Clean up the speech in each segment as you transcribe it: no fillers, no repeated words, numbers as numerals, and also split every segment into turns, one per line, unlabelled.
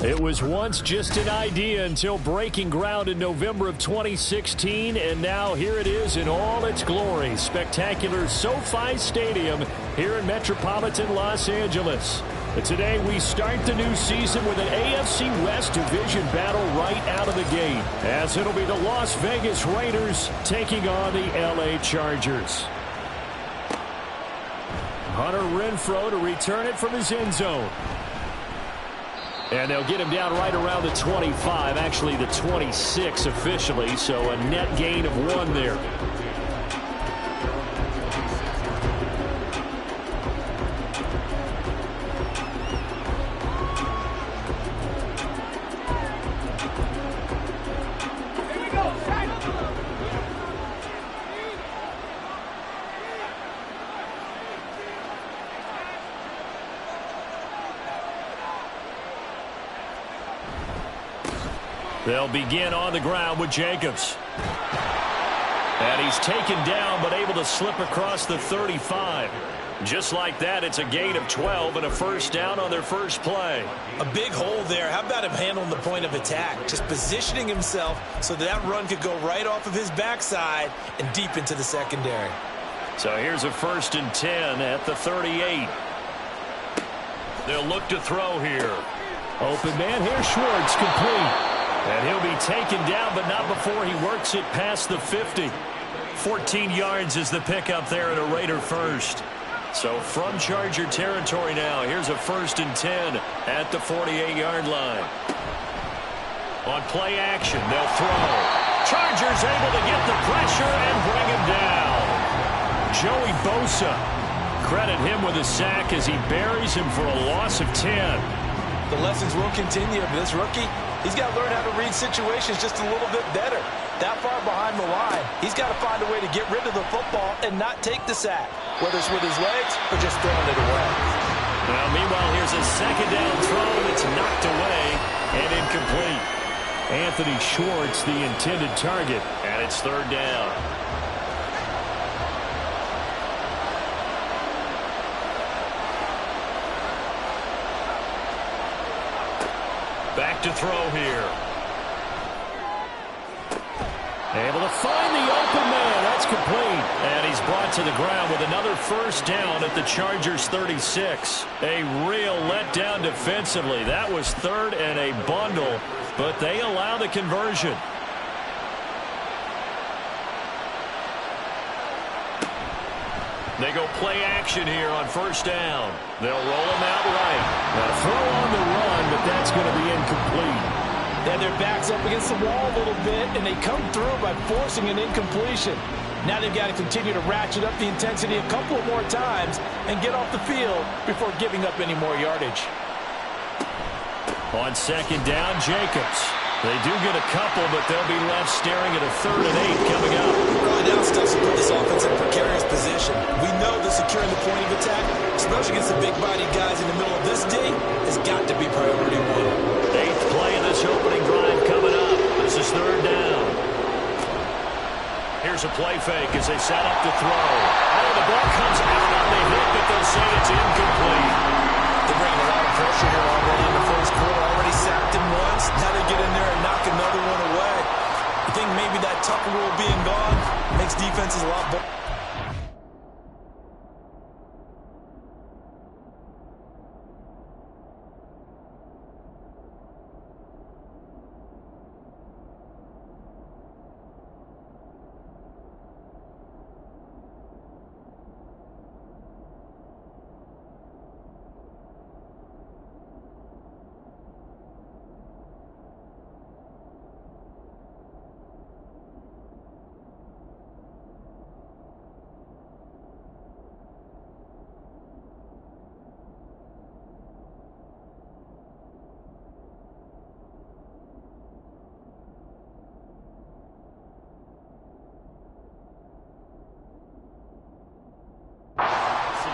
It was once just an idea until breaking ground in November of 2016, and now here it is in all its glory. Spectacular SoFi Stadium here in metropolitan Los Angeles. But today we start the new season with an AFC West division battle right out of the gate, as it'll be the Las Vegas Raiders taking on the LA Chargers. Hunter Renfrow to return it from his end zone. And they'll get him down right around the 25, actually the 26 officially, so a net gain of 1 there. They'll begin on the ground with Jacobs. And he's taken down but able to slip across the 35. Just like that, it's a gain of 12 and a first down on their first play.
A big hole there. How about him handling the point of attack? Just positioning himself so that run could go right off of his backside and deep into the secondary.
So here's a 1st and 10 at the 38. They'll look to throw here. Open man here, Schwartz, complete. And he'll be taken down, but not before he works it past the 50. 14 yards is the pickup there at a Raider first. So from Charger territory now, here's a 1st and 10 at the 48-yard line. On play action, they'll throw. Chargers able to get the pressure and bring him down. Joey Bosa. Credit him with a sack as he buries him for a loss of 10.
The lessons will continue, but this rookie, he's got to learn how to read situations just a little bit better. That far behind the line, he's got to find a way to get rid of the football and not take the sack, whether it's with his legs or just throwing it away.
Now, meanwhile, here's a 2nd down throw that's knocked away and incomplete. Anthony Schwartz, the intended target, and it's 3rd down. Back to throw here. Able to find the open man. That's complete. And he's brought to the ground with another 1st down at the Chargers 36. A real letdown defensively. That was 3rd and a bundle, but they allow the conversion. They go play action here on 1st down. They'll roll him out right. Now throw on the run, but that's going to be incomplete.
Then their backs up against the wall a little bit, and they come through by forcing an incompletion. Now they've got to continue to ratchet up the intensity a couple of more times and get off the field before giving up any more yardage.
On 2nd down, Jacobs. They do get a couple, but they'll be left staring at a 3rd and 8 coming up.
Early down stuff to put this offense in a precarious position. We know that securing the point of attack, especially against the big-bodied guys in the middle of this day, has got to be priority 1.
8th play of this opening drive coming up. This is 3rd down. Here's a play fake as they set up to throw. Oh, the ball comes out on the hit, but they'll say it's incomplete.
They're bringing a lot of pressure here already in the first quarter. Already sacked him once. Now they get in there and knock another one away. I think maybe that Tucker rule being gone makes defenses a lot better.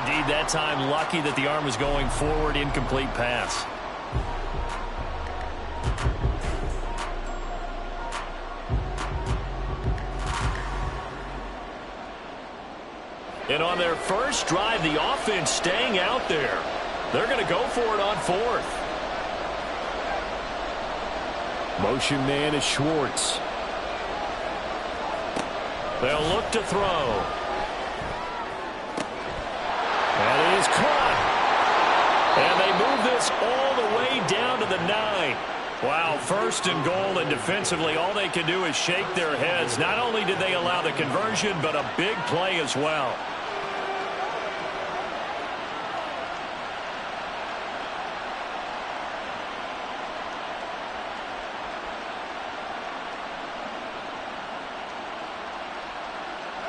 Indeed, that time lucky that the arm was going forward. Incomplete pass. And on their first drive, the offense staying out there. They're going to go for it on 4th. Motion man is Schwartz. They'll look to throw. That is caught. And they move this all the way down to the 9. Wow, first and goal, and defensively all they can do is shake their heads. Not only did they allow the conversion, but a big play as well.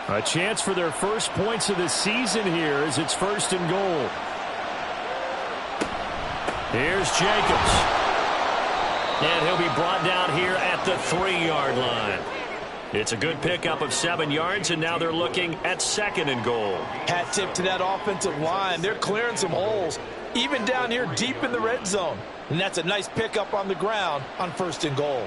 A chance for their first points of the season here as it's first and goal. Here's Jacobs. And he'll be brought down here at the 3-yard line. It's a good pickup of 7 yards, and now they're looking at second and goal.
Hat tip to that offensive line. They're clearing some holes, even down here deep in the red zone. And that's a nice pickup on the ground on first and goal.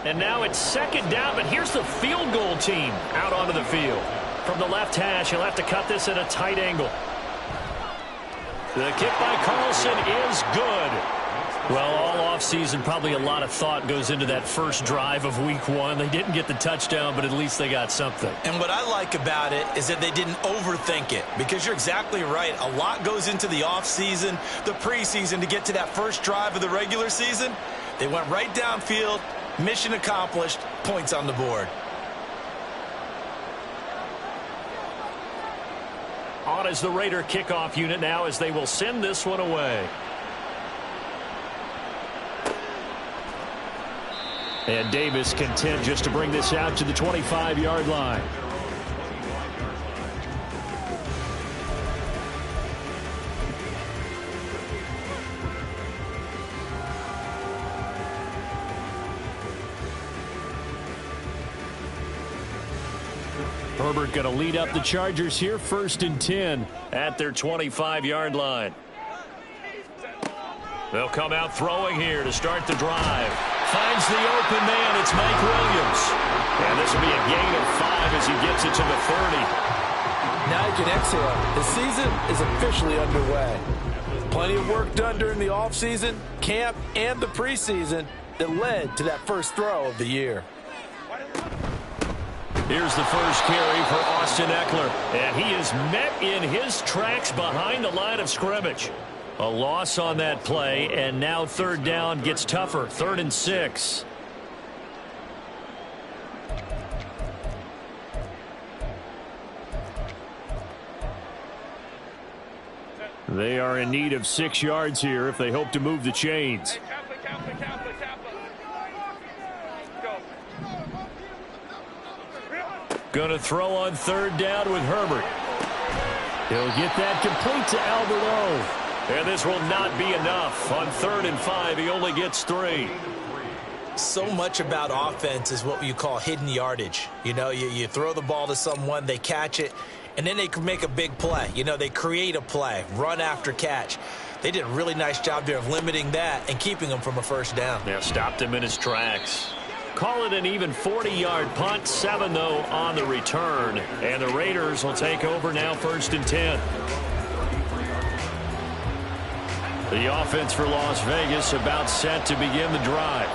And now it's second down, but here's the field goal team out onto the field. From the left hash, he'll have to cut this at a tight angle. The kick by Carlson is good. Well, all offseason, probably a lot of thought goes into that first drive of week 1. They didn't get the touchdown, but at least they got something.
And what I like about it is that they didn't overthink it, because you're exactly right. A lot goes into the offseason, the preseason to get to that first drive of the regular season. They went right downfield, mission accomplished, points on the board.
On is the Raider kickoff unit now as they will send this one away. And Davis content just to bring this out to the 25-yard line. Herbert going to lead up the Chargers here, 1st and 10 at their 25-yard line. They'll come out throwing here to start the drive. Finds the open man. It's Mike Williams. And this will be a gain of 5 as he gets it to the 30.
Now you can exhale. The season is officially underway. Plenty of work done during the offseason, camp, and the preseason that led to that first throw of the year.
Here's the first carry for Austin Eckler. And he is met in his tracks behind the line of scrimmage. A loss on that play, and now 3rd down gets tougher. 3rd and 6. They are in need of 6 yards here if they hope to move the chains. Going to throw on 3rd down with Herbert. He'll get that complete to Albert O. And this will not be enough. On 3rd and 5, he only gets 3.
So much about offense is what you call hidden yardage. You know, you throw the ball to someone, they catch it, and then they can make a big play. You know, they create a play, run after catch. They did a really nice job there of limiting that and keeping him from a 1st down.
Yeah, stopped him in his tracks. Call it an even 40-yard punt. 7, though, on the return. And the Raiders will take over now, 1st and 10. The offense for Las Vegas about set to begin the drive.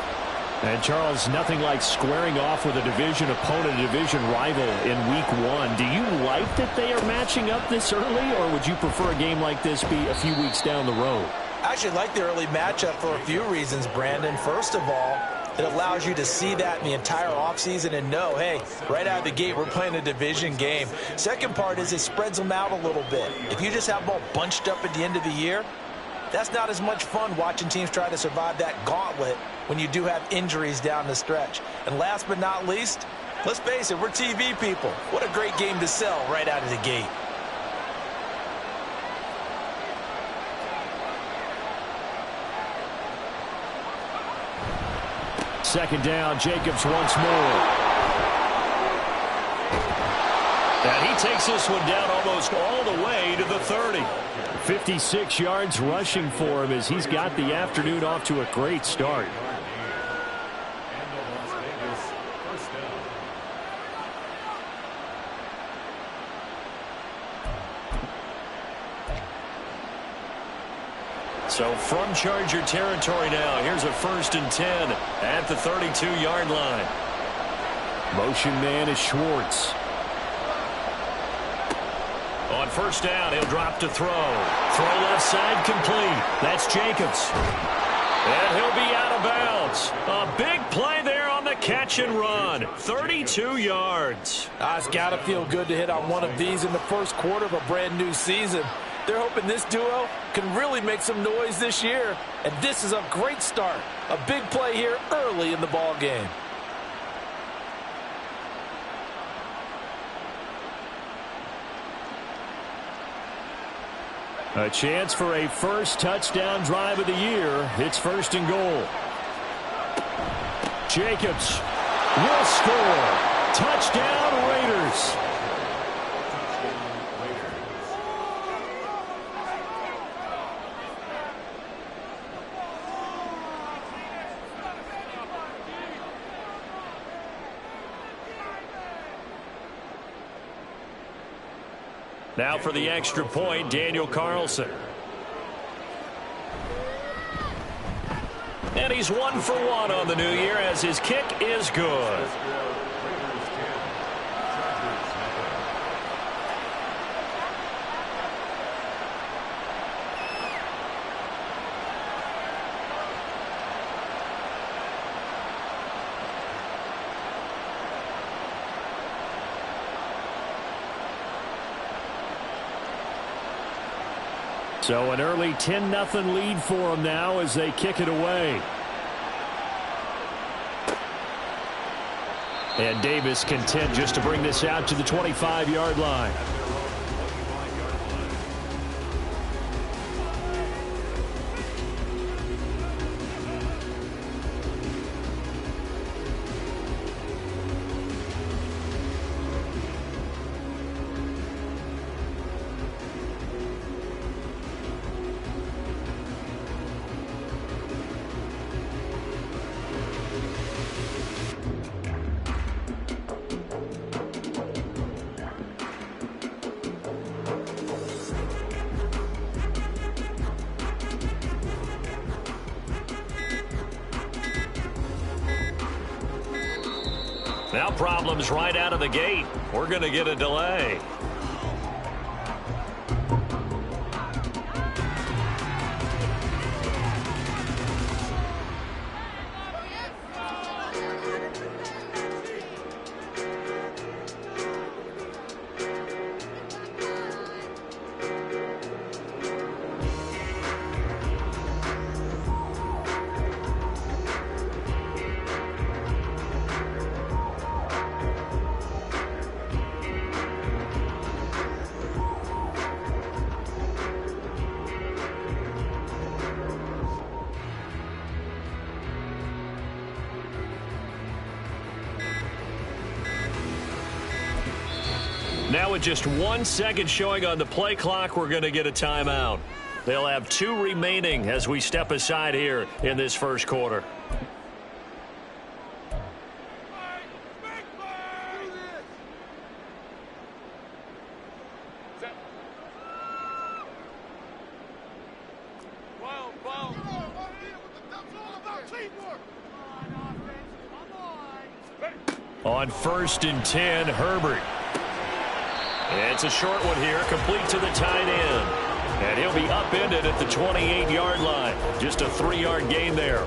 And, Charles, nothing like squaring off with a division opponent, a division rival in Week 1. Do you like that they are matching up this early, or would you prefer a game like this be a few weeks down the road?
I actually like the early matchup for a few reasons, Brandon. First of all, it allows you to see that in the entire offseason and know, hey, right out of the gate, we're playing a division game. Second part is it spreads them out a little bit. If you just have them all bunched up at the end of the year, that's not as much fun watching teams try to survive that gauntlet when you do have injuries down the stretch. And last but not least, let's face it, we're TV people. What a great game to sell right out of the gate.
Second down, Jacobs once more. And he takes this one down almost all the way to the 30. 56 yards rushing for him as he's got the afternoon off to a great start. So from Charger territory now, here's a 1st and 10 at the 32-yard line. Motion man is Schwartz. On 1st down, he'll drop to throw. Throw left side complete. That's Jacobs. And he'll be out of bounds. A big play there on the catch and run. 32 yards.
It's got to feel good to hit on one of these in the first quarter of a brand new season. They're hoping this duo can really make some noise this year. And this is a great start. A big play here early in the ball game.
A chance for a first touchdown drive of the year. It's 1st and goal. Jacobs will score. Touchdown, Raiders. Now for the extra point, Daniel Carlson. And he's 1 for 1 on the new year as his kick is good. So an early 10-0 lead for them now as they kick it away. And Davis content just to bring this out to the 25-yard line. Now problems right out of the gate. We're going to get a delay. Now with just 1 second showing on the play clock, we're going to get a timeout. They'll have 2 remaining as we step aside here in this first quarter. On 1st and 10, Herbert. It's a short one here, complete to the tight end. And he'll be upended at the 28-yard line. Just a 3-yard gain there.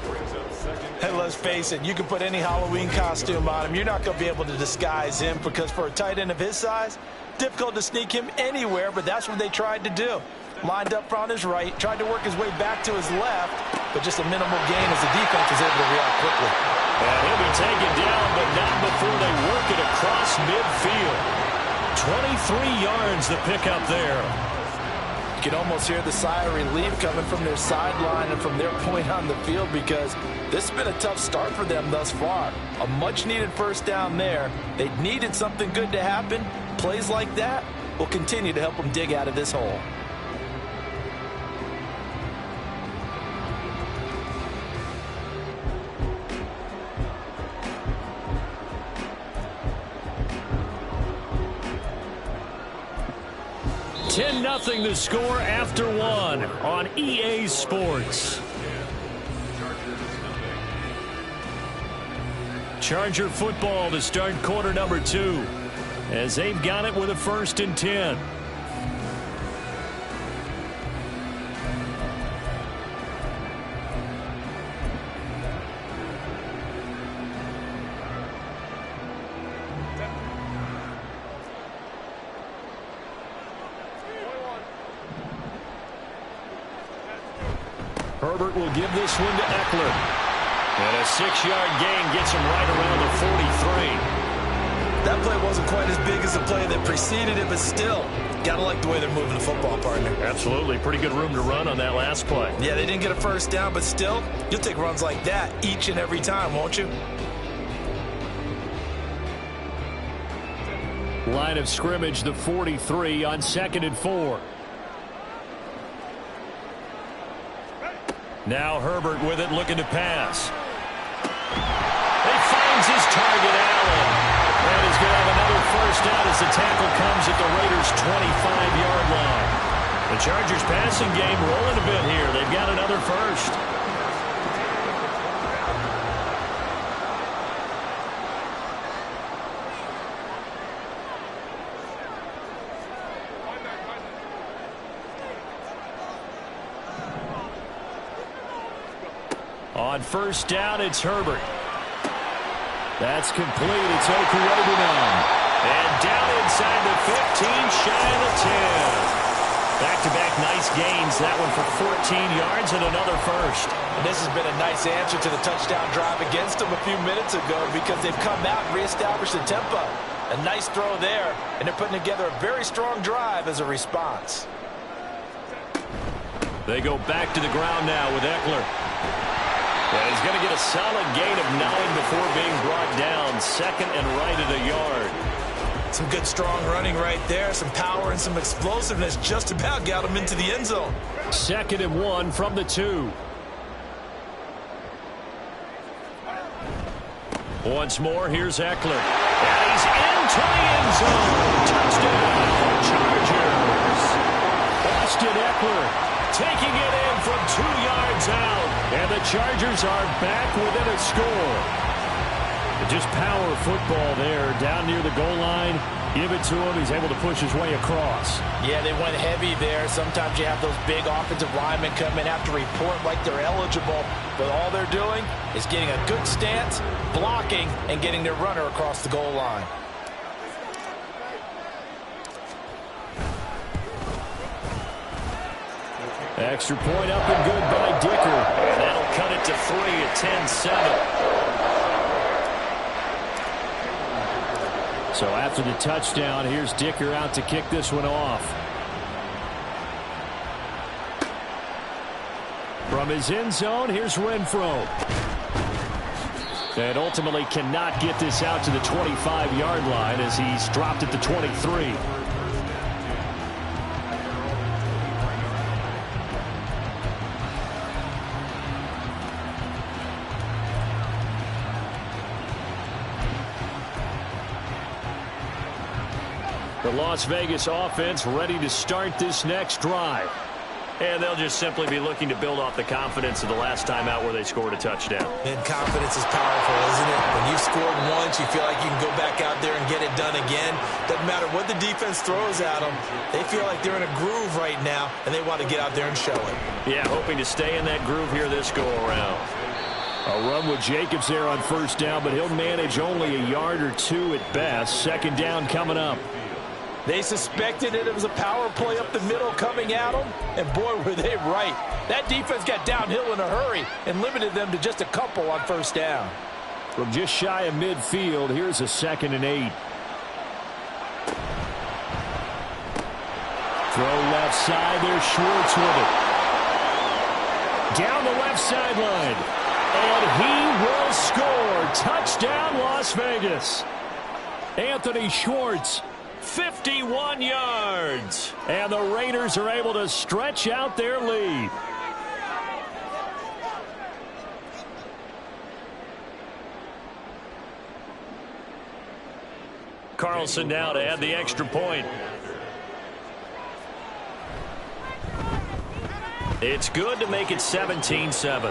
Hey, let's face it, you can put any Halloween costume on him. You're not going to be able to disguise him because for a tight end of his size, difficult to sneak him anywhere, but that's what they tried to do. Lined up on his right, tried to work his way back to his left, but just a minimal gain as the defense was able to react quickly.
And he'll be taken down, but not before they work it across midfield. 23 yards the pickup there.
You can almost hear the sigh of relief coming from their sideline and from their point on the field because this has been a tough start for them thus far. A much-needed first down there. They needed something good to happen. Plays like that will continue to help them dig out of this hole.
Nothing to score after 1 on EA Sports. Charger football to start quarter number 2 as they've got it with a 1st and 10. Herbert will give this one to Eckler. And a 6-yard gain gets him right around the 43.
That play wasn't quite as big as the play that preceded it, but still, got to like the way they're moving the football, partner.
Absolutely. Pretty good room to run on that last play.
Yeah, they didn't get a first down, but still, you'll take runs like that each and every time, won't you?
Line of scrimmage, the 43 on 2nd and 4. Now Herbert with it, looking to pass. He finds his target, Allen. And he's going to have another first down as the tackle comes at the Raiders' 25-yard line. The Chargers passing game rolling a bit here. They've got another first. On 1st down, it's Herbert. That's complete. It's Okurobunan. And down inside the 15, shy of the 10. Back-to-back nice gains that one for 14 yards and another first.
And this has been a nice answer to the touchdown drive against them a few minutes ago because they've come out and reestablished the tempo. A nice throw there, and they're putting together a very strong drive as a response.
They go back to the ground now with Eckler. And he's going to get a solid gain of 9 before being brought down. Second and right at a yard.
Some good strong running right there. Some power and some explosiveness just about got him into the end zone.
2nd and 1 from the 2. Once more, here's Eckler. And he's into the end zone. Touchdown, Chargers. Austin Eckler taking it in from 2 yards out. And the Chargers are back within a score. Just power football there down near the goal line. Give it to him. He's able to push his way across.
Yeah, they went heavy there. Sometimes you have those big offensive linemen come in, have to report like they're eligible. But all they're doing is getting a good stance, blocking, and getting their runner across the goal line.
Extra point up and good by Dicker. And that'll cut it to 3 at 10-7. So after the touchdown, here's Dicker out to kick this one off. From his end zone, here's Renfro. And ultimately cannot get this out to the 25-yard line as he's dropped at the 23. The Las Vegas offense ready to start this next drive. And they'll just simply be looking to build off the confidence of the last time out where they scored a touchdown.
And confidence is powerful, isn't it? When you've scored once, you feel like you can go back out there and get it done again. Doesn't matter what the defense throws at them. They feel like they're in a groove right now, and they want to get out there and show it.
Yeah, hoping to stay in that groove here this go-around. A run with Jacobs there on first down, but he'll manage only a yard or two at best. Second down coming up.
They suspected it was a power play up the middle coming at them, and boy, were they right. That defense got downhill in a hurry and limited them to just a couple on first down.
From just shy of midfield, here's a 2nd and 8. Throw left side, there's Schwartz with it. Down the left sideline, and he will score. Touchdown, Las Vegas. Anthony Schwartz. 51 yards. And the Raiders are able to stretch out their lead. Carlson now to add the extra point. It's good to make it 17-7.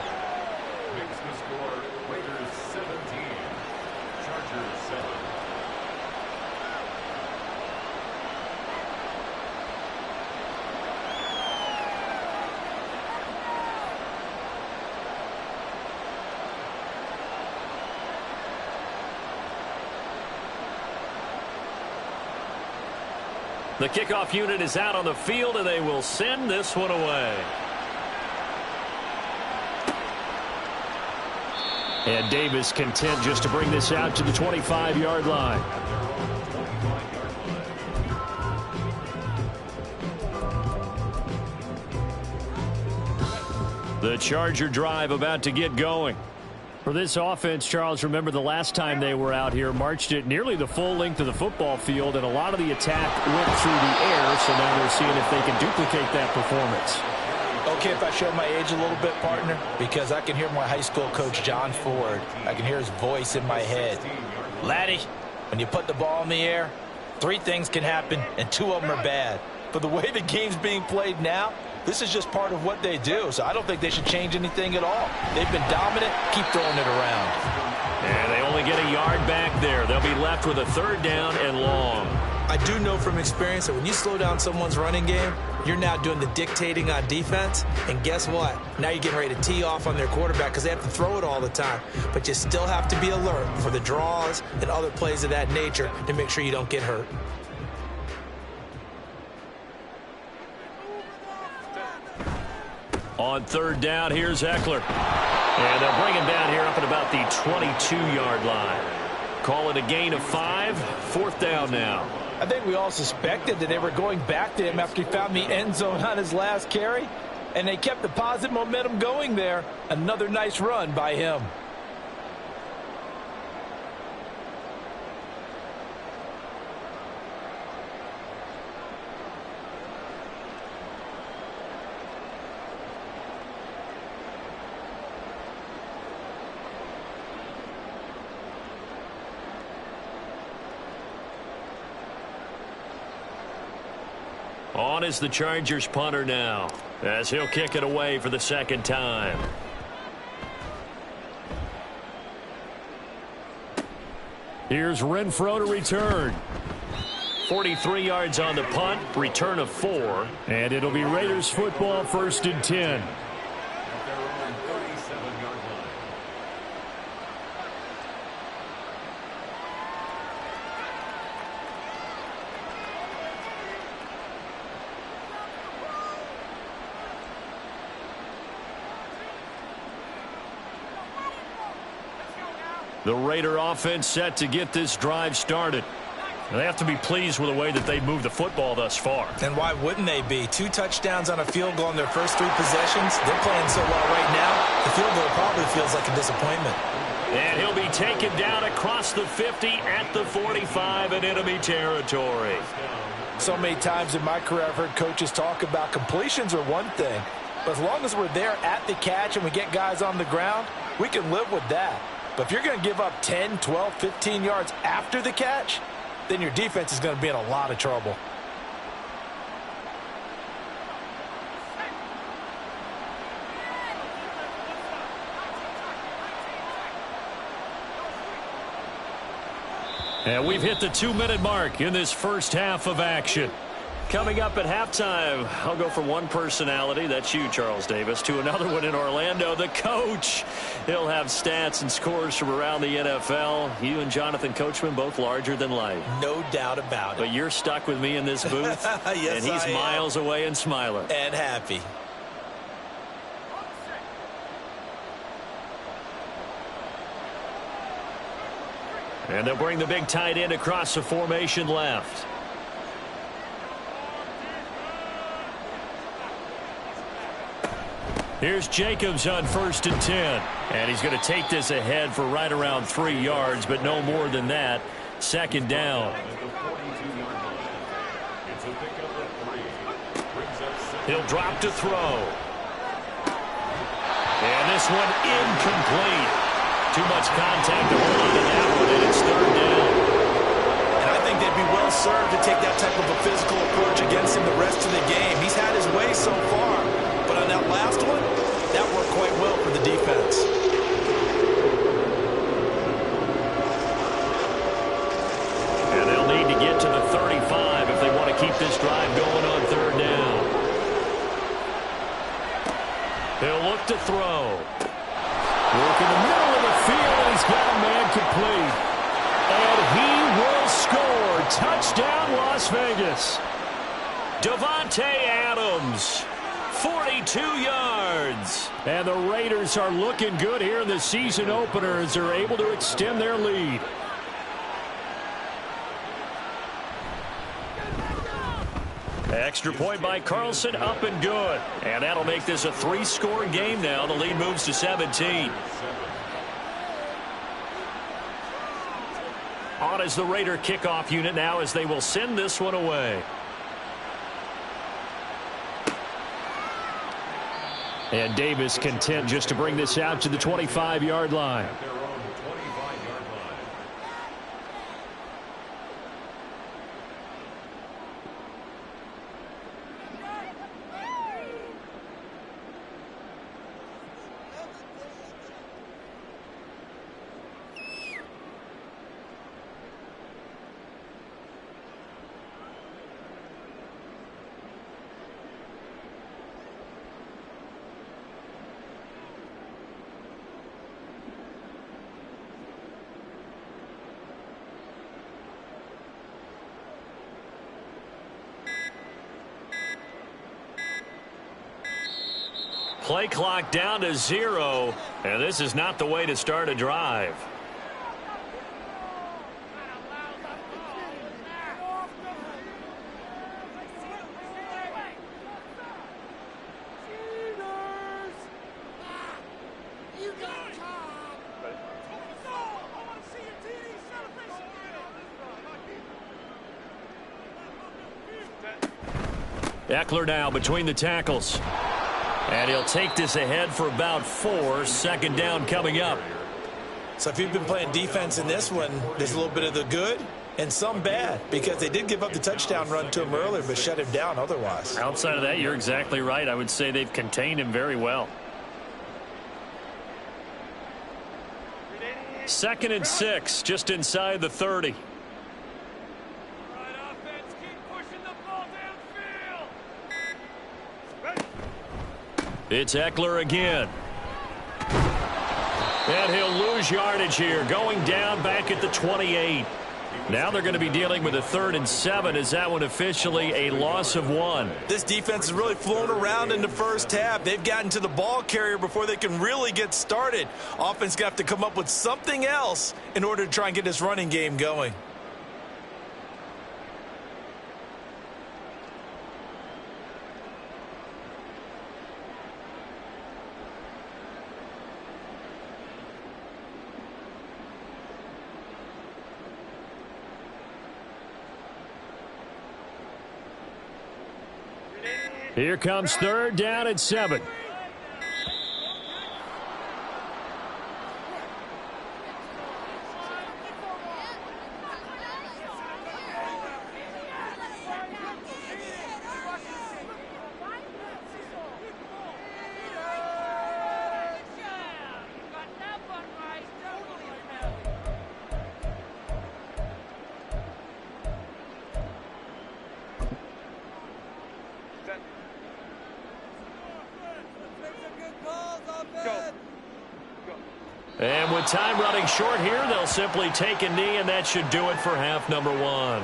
The kickoff unit is out on the field, and they will send this one away. And Davis content just to bring this out to the 25-yard line. The Charger drive about to get going. For this offense, Charles, remember the last time they were out here, marched it nearly the full length of the football field, and a lot of the attack went through the air, so now they're seeing if they can duplicate that performance.
Okay, if I show my age a little bit, partner, because I can hear my high school coach, John Ford. I can hear his voice in my head. Laddie, when you put the ball in the air, 3 things can happen, and 2 of them are bad. But the way the game's being played now, this is just part of what they do, so I don't think they should change anything at all. They've been dominant. Keep throwing it around.
And they only get a yard back there. They'll be left with a 3rd down and long.
I do know from experience that when you slow down someone's running game, you're now doing the dictating on defense, and guess what? Now you're getting ready to tee off on their quarterback because they have to throw it all the time. But you still have to be alert for the draws and other plays of that nature to make sure you don't get hurt.
On third down, here's Eckler. And they'll bring him down here up at about the 22-yard line. Call it a gain of 5. Fourth down now.
I think we all suspected that they were going back to him after he found the end zone on his last carry. And they kept the positive momentum going there. Another nice run by him.
On is the Chargers punter now, as he'll kick it away for the second time. Here's Renfro to return. 43 yards on the punt, return of 4. And it'll be Raiders football, 1st and 10. The Raider offense set to get this drive started. They have to be pleased with the way that they've moved the football thus far.
And why wouldn't they be? 2 touchdowns on a field goal in their first 3 possessions. They're playing so well right now, the field goal probably feels like a disappointment.
And he'll be taken down across the 50 at the 45 in enemy territory.
So many times in my career I've heard coaches talk about completions are one thing. But as long as we're there at the catch and we get guys on the ground, we can live with that. But if you're going to give up 10, 12, 15 yards after the catch, then your defense is going to be in a lot of trouble.
And we've hit the 2-minute mark in this first half of action. Coming up at halftime, I'll go from one personality, that's you, Charles Davis, to another one in Orlando, the coach. He'll have stats and scores from around the NFL. You and Jonathan Coachman, both larger than life.
No doubt about it.
But you're stuck with me in this booth,
yes,
and he's miles away and smiling.
And happy.
And they'll bring the big tight end across the formation left. Here's Jacobs on 1st and 10. And he's going to take this ahead for right around 3 yards, but no more than that. Second down. He'll drop to throw. And this one incomplete. Too much contact to hold on to that one, and it's 3rd down.
And I think they'd be well served to take that type of a physical approach against him the rest of the game. He's had his way so far, but on that last one, that worked quite well for the defense.
And they'll need to get to the 35 if they want to keep this drive going on 3rd down. They'll look to throw. Work in the middle of the field, and he's got a man complete. And he will score. Touchdown, Las Vegas. Davante Adams, 42 yards. And the Raiders are looking good here in the season opener as they're able to extend their lead. Extra point by Carlson, up and good. And that'll make this a 3-score game now. The lead moves to 17. On is the Raider kickoff unit now as they will send this one away. And Davis content just to bring this out to the 25-yard line. Play clock down to 0, and this is not the way to start a drive. Eckler now between the tackles. And he'll take this ahead for about 4. Second down coming up.
So if you've been playing defense in this one, there's a little bit of the good and some bad, because they did give up the touchdown run to him earlier but shut him down otherwise.
Outside of that, you're exactly right. I would say they've contained him very well. 2nd and 6, just inside the 30. It's Eckler again. And he'll lose yardage here, going down back at the 28. Now they're going to be dealing with a 3rd and 7. Is that one officially a loss of 1?
This defense has really flown around in the first half. They've gotten to the ball carrier before they can really get started. Offense got to come up with something else in order to try and get this running game going.
Here comes 3rd down at 7. And with time running short here, they'll simply take a knee, and that should do it for half number 1.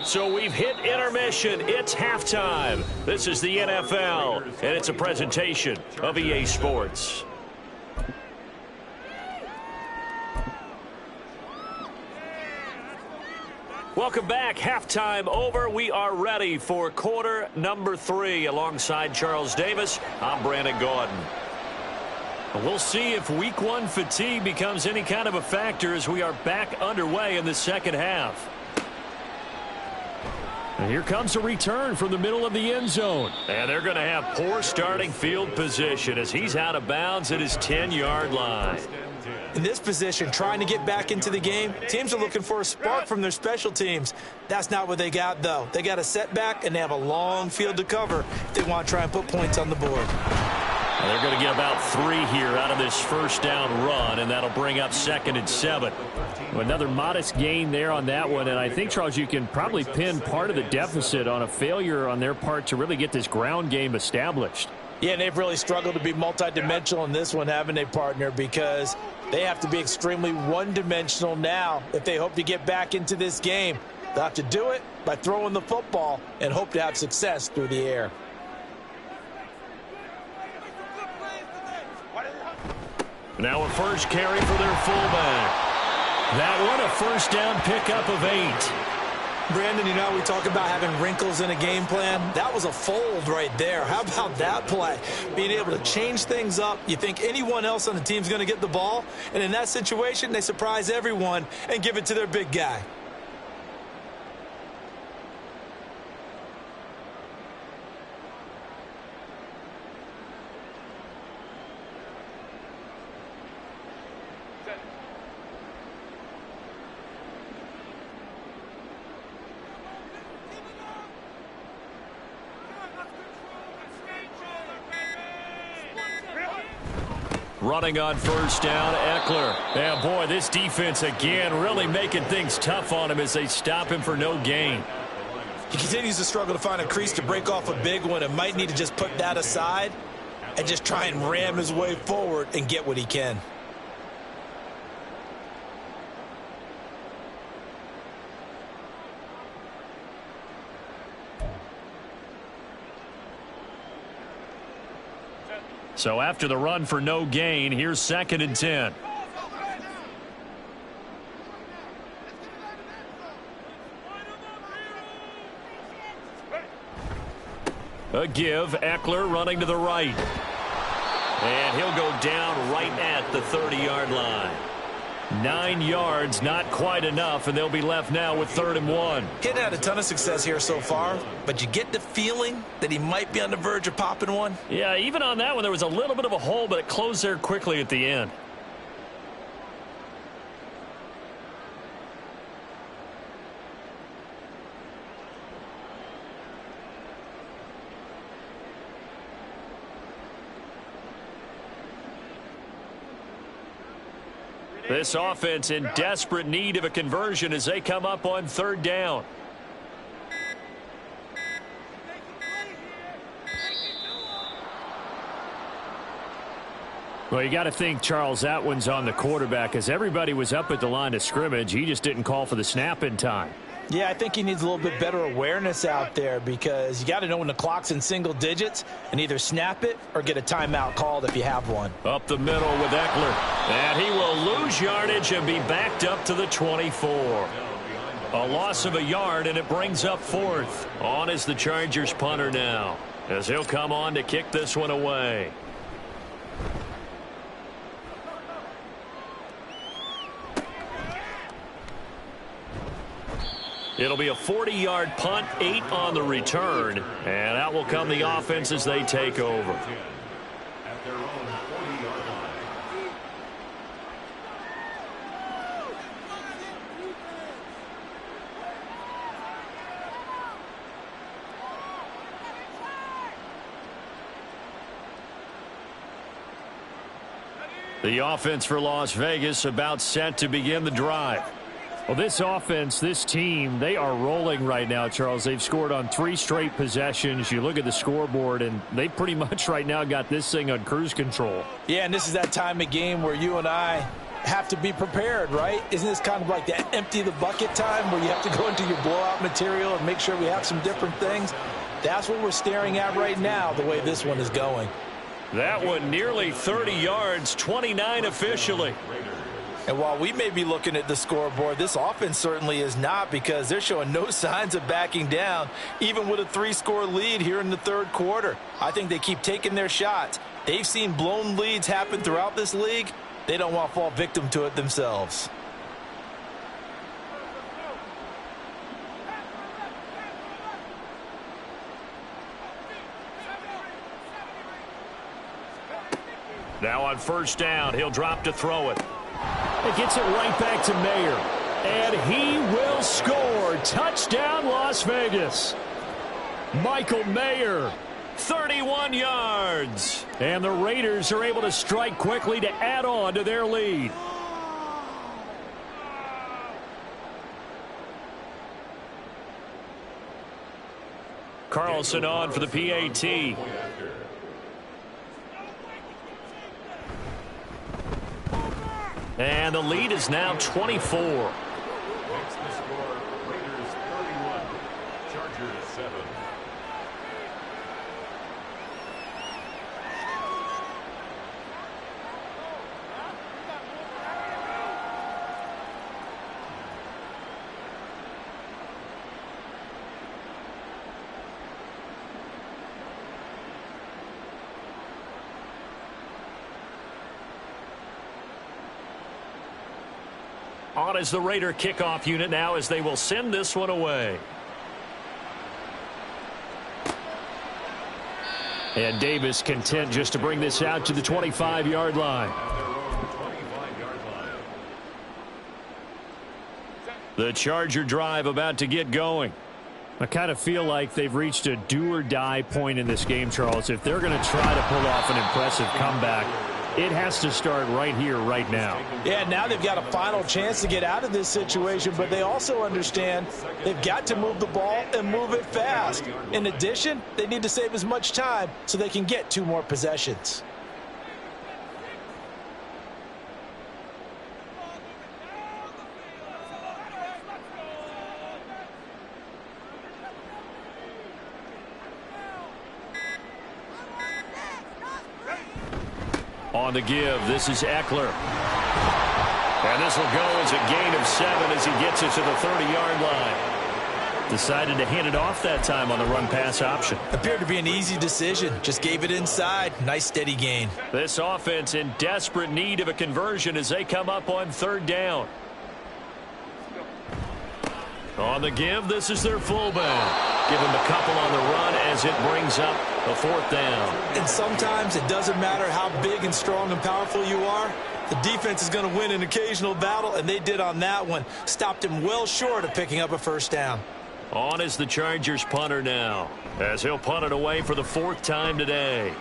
So we've hit intermission. It's halftime. This is the NFL, and it's a presentation of EA Sports. Welcome back. Halftime over. We are ready for quarter number 3. Alongside Charles Davis, I'm Brandon Gordon. We'll see if week 1 fatigue becomes any kind of a factor as we are back underway in the second half. And here comes a return from the middle of the end zone. And they're going to have poor starting field position as he's out of bounds at his 10-yard line.
In this position, trying to get back into the game, teams are looking for a spark from their special teams. That's not what they got, though. They got a setback, and they have a long field to cover if they want to try and put points on the board.
And they're going to get about 3 here out of this first down run, and that'll bring up 2nd and 7.
Another modest gain there on that one, and I think, Charles, you can probably pin part of the deficit on a failure on their part to really get this ground game established.
Yeah, and they've really struggled to be multidimensional in this one, haven't they, partner? Because they have to be extremely one-dimensional now if they hope to get back into this game. They'll have to do it by throwing the football and hope to have success through the air.
Now a first carry for their fullback. That one a first down pickup of 8.
Brandon, you know, we talk about having wrinkles in a game plan. That was a fold right there. How about that play? Being able to change things up. You think anyone else on the team's going to get the ball, and in that situation, they surprise everyone and give it to their big guy.
Running on first down, Eckler. And boy, this defense again really making things tough on him as they stop him for no gain.
He continues to struggle to find a crease to break off a big one and might need to just put that aside and just try and ram his way forward and get what he can.
So after the run for no gain, here's 2nd and 10. A give. Eckler running to the right. And he'll go down right at the 30-yard line. 9 yards, not quite enough, and they'll be left now with 3rd and 1.
He'd had a ton of success here so far, but you get the feeling that he might be on the verge of popping one.
Yeah, even on that one, there was a little bit of a hole, but it closed there quickly at the end. This offense in desperate need of a conversion as they come up on 3rd down. Well, you got to think, Charles, that one's on the quarterback as everybody was up at the line of scrimmage. He just didn't call for the snap in time.
Yeah, I think he needs a little bit better awareness out there because you got to know when the clock's in single digits and either snap it or get a timeout called if you have one.
Up the middle with Eckler. And he will lose yardage and be backed up to the 24. A loss of a yard, and it brings up 4th. On is the Chargers punter now as he'll come on to kick this one away. It'll be a 40-yard punt, 8 on the return, and out will come the offense as they take over. The offense for Las Vegas about set to begin the drive. Well, this offense, this team, they are rolling right now, Charles. They've scored on 3 straight possessions. You look at the scoreboard, and they pretty much right now got this thing on cruise control.
Yeah, and this is that time of game where you and I have to be prepared, right? Isn't this kind of like that empty the bucket time where you have to go into your blowout material and make sure we have some different things? That's what we're staring at right now, the way this one is going.
That one nearly 30 yards, 29 officially.
And while we may be looking at the scoreboard, this offense certainly is not because they're showing no signs of backing down, even with a 3-score lead here in the 3rd quarter. I think they keep taking their shots. They've seen blown leads happen throughout this league. They don't want to fall victim to it themselves.
Now on 1st down, he'll drop to throw it. It gets it right back to Mayer. And he will score. Touchdown, Las Vegas. Michael Mayer, 31 yards. And the Raiders are able to strike quickly to add on to their lead. Carlson on for the PAT. And the lead is now 24.
Makes the score Raiders 31, Chargers 7.
On is the Raider kickoff unit now as they will send this one away. And Davis content just to bring this out to the 25-yard line. The Charger drive about to get going. I kind of feel like they've reached a do-or-die point in this game, Charles. If they're going to try to pull off an impressive comeback, it has to start right here, right now.
Yeah, now they've got a final chance to get out of this situation, but they also understand they've got to move the ball and move it fast. In addition, they need to save as much time so they can get 2 more possessions.
On the give, this is Eckler. And this will go as a gain of 7 as he gets it to the 30-yard line. Decided to hand it off that time on the run-pass option.
Appeared to be an easy decision. Just gave it inside. Nice steady gain.
This offense in desperate need of a conversion as they come up on 3rd down. On the give, this is their fullback. Give him a couple on the run as it brings up a 4th down.
And sometimes it doesn't matter how big and strong and powerful you are. The defense is going to win an occasional battle, and they did on that one. Stopped him well short of picking up a 1st down.
On is the Chargers punter now, as he'll punt it away for the 4th time today.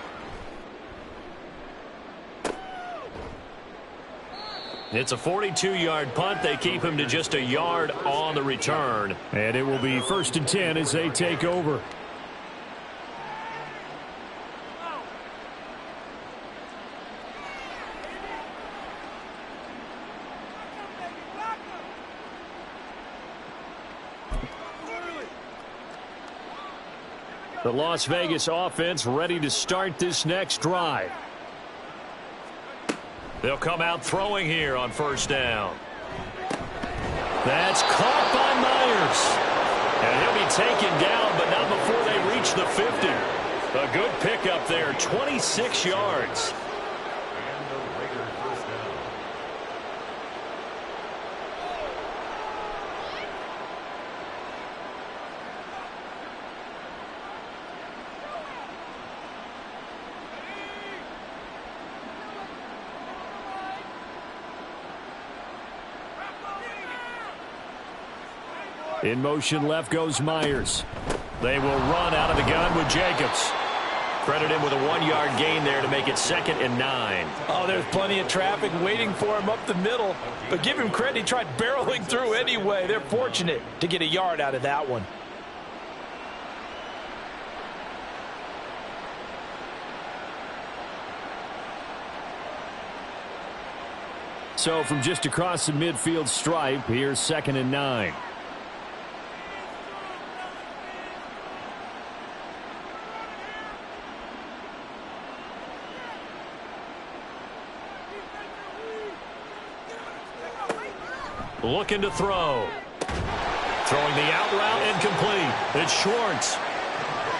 It's a 42-yard punt. They keep him to just a yard on the return.
And it will be 1st and 10 as they take over. The Las Vegas offense ready to start this next drive.
They'll come out throwing here on 1st down. That's caught by Myers. And he'll be taken down, but not before they reach the 50. A good pickup there, 26 yards.
And the Raiders first down.
In motion left goes Myers.
They will run out of the gun with Jacobs. Credit him with a 1-yard gain there to make it 2nd and 9.
Oh, there's plenty of traffic waiting for him up the middle. But give him credit, he tried barreling through anyway. They're fortunate to get a yard out of that one.
So from just across the midfield stripe, here's 2nd and 9.
Looking to throw. Throwing the out route incomplete. It's Schwartz.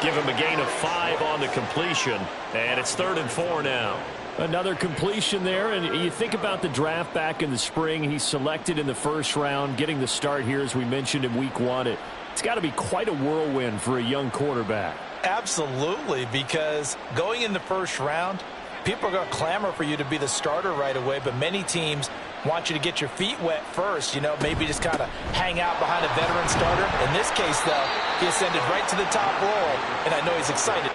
Give him a gain of 5 on the completion. And it's 3rd and 4 now.
Another completion there, and you think about the draft back in the spring. He's selected in the 1st round, getting the start here, as we mentioned, in week 1. It's got to be quite a whirlwind for a young quarterback.
Absolutely, because going in the 1st round, people are going to clamor for you to be the starter right away, but many teams want you to get your feet wet first, maybe just kind of hang out behind a veteran starter. In this case, though, he ascended right to the top roll, and I know he's excited.